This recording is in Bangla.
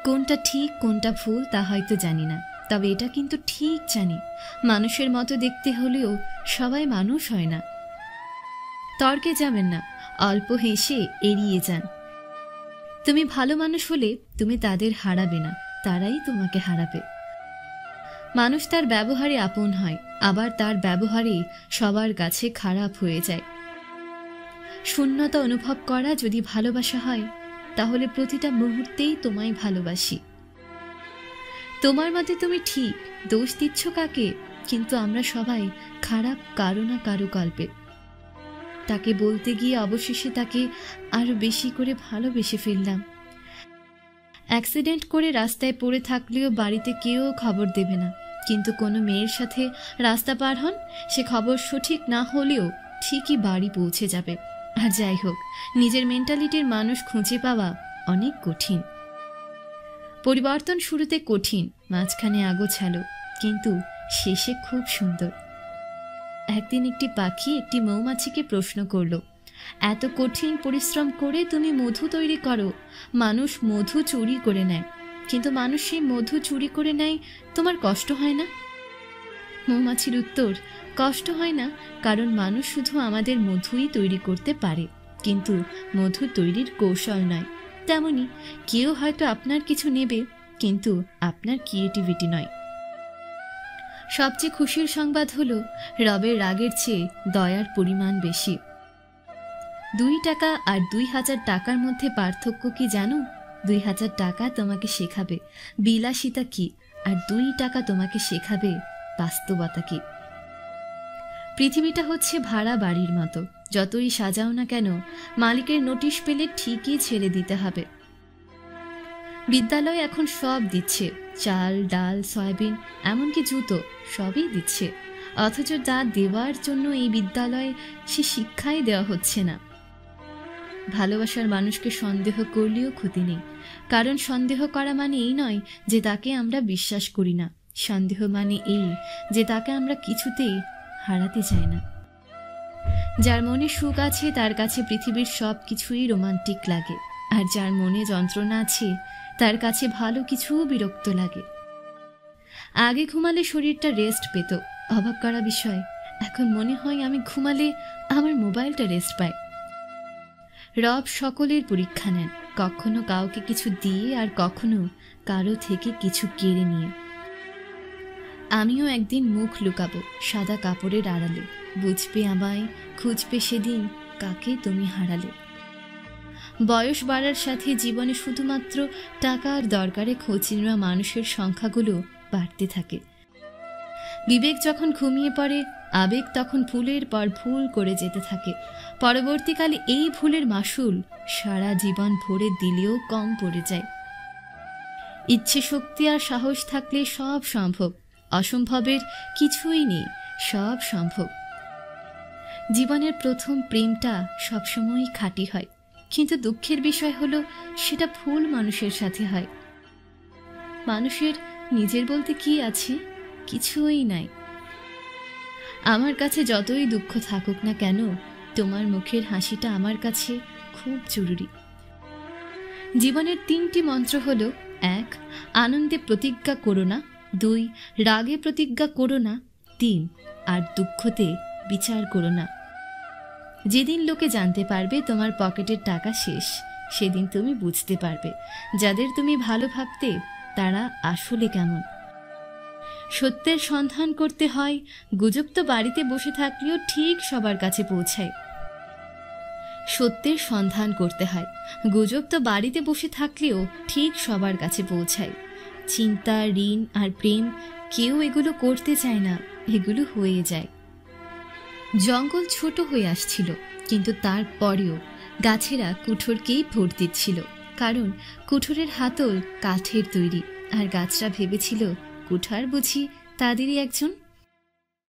কোনটা ঠিক কোনটা ভুল তা হয়তো জানি না, তবে এটা কিন্তু ঠিক জানি, মানুষের মতো দেখতে হলেও সবাই মানুষ হয় না। তর্কে যাবেন না, অল্প হেসে এড়িয়ে যান। তুমি ভালো মানুষ হলে তুমি তাদের হারাবে না, তারাই তোমাকে হারাবে। মানুষ তার ব্যবহারে আপন হয়, আবার তার ব্যবহারে সবার কাছে খারাপ হয়ে যায়। শূন্যতা অনুভব করা যদি ভালোবাসা হয়, তাহলে প্রতিটা মুহূর্তেই তোমায় ভালোবাসি। তোমার মতে তুমি ঠিক, দোষ দিচ্ছ কাকে? কিন্তু আমরা সবাই খারাপ কারো না কারো গল্পে। তাকে বলতে গিয়ে অবশেষে তাকে আরো বেশি করে ভালোবেসে ফেললাম। অ্যাক্সিডেন্ট করে রাস্তায় পড়ে থাকলেও বাড়িতে কেউ খবর দেবে না, কিন্তু কোনো মেয়ের সাথে রাস্তা পার হন, সে খবর সঠিক না হলেও ঠিকই বাড়ি পৌঁছে যাবে। আর যাই হোক, নিজের মেন্টালিটির মানুষ খুঁজে পাওয়া অনেক কঠিন। পরিবর্তন শুরুতে কঠিন, মাঝখানে আগোছালো, কিন্তু শেষে খুব সুন্দর। একদিন একটি পাখি একটি মৌমাছিকে প্রশ্ন করল, এত কঠিন পরিশ্রম করে তুমি মধু তৈরি করো, মানুষ মধু চুরি করে নেয়, কিন্তু মানুষ সেই মধু চুরি করে নেয়, তোমার কষ্ট হয় না? মৌমাছির উত্তর, কষ্ট হয় না, কারণ মানুষ শুধু আমাদের মধুই তৈরি করতে পারে, কিন্তু মধু তৈরির কৌশল নয়। তেমনি কেউ হয়তো আপনার কিছু নেবে, কিন্তু আপনার ক্রিয়েটিভিটি নয়। সবচেয়ে খুশির সংবাদ হলো, রবের রাগের চেয়ে দয়ার পরিমাণ বেশি। 2 টাকা আর 2000 টাকার মধ্যে পার্থক্য কি জানো? 2000 টাকা তোমাকে শেখাবে বিলাসিতা কি, আর 2 টাকা তোমাকে শেখাবে বাস্তবতা কি। পৃথিবীটা হচ্ছে ভাড়া বাড়ির মতো, যতই সাজাও না কেন, মালিকের নোটিশ পেলে ঠিকই ছেড়ে দিতে হবে। বিদ্যালয় এখন সব দিচ্ছে, চাল ডাল সয়াবিন এমনকি জুতো সবই দিচ্ছে, অথচ তা দেওয়ার জন্য এই বিদ্যালয়ে সে শিক্ষাই দেওয়া হচ্ছে না। ভালোবাসার মানুষকে সন্দেহ করলেও ক্ষতি নেই, কারণ সন্দেহ করা মানে এই নয় যে তাকে আমরা বিশ্বাস করি না, সন্দেহ মানে এই যে তাকে আমরা কিছুতেই হারাতে চাই না। যার মনে সুখ আছে তার কাছে পৃথিবীর সব কিছুই রোমান্টিক লাগে, আর যার মনে যন্ত্রণা আছে তার কাছে ভালো কিছু বিরক্ত লাগে। আগে ঘুমালে শরীরটা রেস্ট পেত, অবাক করা বিষয়, এখন মনে হয় আমি ঘুমালে আমার মোবাইলটা রেস্ট পায়। রব সকলের পরীক্ষা নেন, কখনো কাউকে কিছু দিয়ে আর কখনো কারো থেকে কিছু কেড়ে নিয়ে। আমিও একদিন মুখ লুকাবো সাদা কাপড়ের আড়ালে, বুঝবে আমায়, খুঁজবে সেদিন কাকে তুমি হারালে। বয়স বাড়ার সাথে জীবনে শুধুমাত্র টাকার দরকারে খোঁজ নেওয়া মানুষের সংখ্যাগুলো বাড়তে থাকে। বিবেক যখন ঘুমিয়ে পড়ে, আবেগ তখন ভুলের পর ভুল করে যেতে থাকে। পরবর্তীকালে এই ভুলের মাসুল সারা জীবন ভরে দিলেও কম পড়ে যায়। ইচ্ছে শক্তি আর সাহস থাকলে সব সম্ভব, অসম্ভবের কিছুই নেই, সব সম্ভব। জীবনের প্রথম প্রেমটা সবসময়ই খাঁটি হয়, কিন্তু দুঃখের বিষয় হলো সেটা ভুল মানুষের সাথে হয়। মানুষের নিজের বলতে কি আছে? কিছুই নাই। আমার কাছে যতই দুঃখ থাকুক না কেন, তোমার মুখের হাসিটা আমার কাছে খুব জরুরি। জীবনের 3টি মন্ত্র হলো, 1 আনন্দে প্রতিজ্ঞা করো না, 2 রাগে প্রতিজ্ঞা করো না, 3 আর দুঃখতে বিচার করো না। যেদিন লোকে জানতে পারবে তোমার পকেটের টাকা শেষ, সেদিন তুমি বুঝতে পারবে যাদের তুমি ভালো ভাবতে তারা আসলে কেমন। সত্যের সন্ধান করতে হয়, গুজব তো বাড়িতে বসে থাকলেও ঠিক সবার কাছে পৌঁছায়। সত্যের সন্ধান করতে হয়, গুজব তো বাড়িতে বসে থাকলেও ঠিক সবার কাছে পৌঁছায়। চিন্তা, ঋণ আর প্রেম কেউ এগুলো করতে চায় না, এগুলো হয়ে যায়। জঙ্গল ছোট হয়ে আসছিল, কিন্তু তারপরেও গাছেরা কুঠোরকেই ভোট দিচ্ছিল, কারণ কুঠোরের হাতল কাঠের তৈরি, আর গাছরা ভেবেছিল কুঠার বুঝি তাদেরই একজন।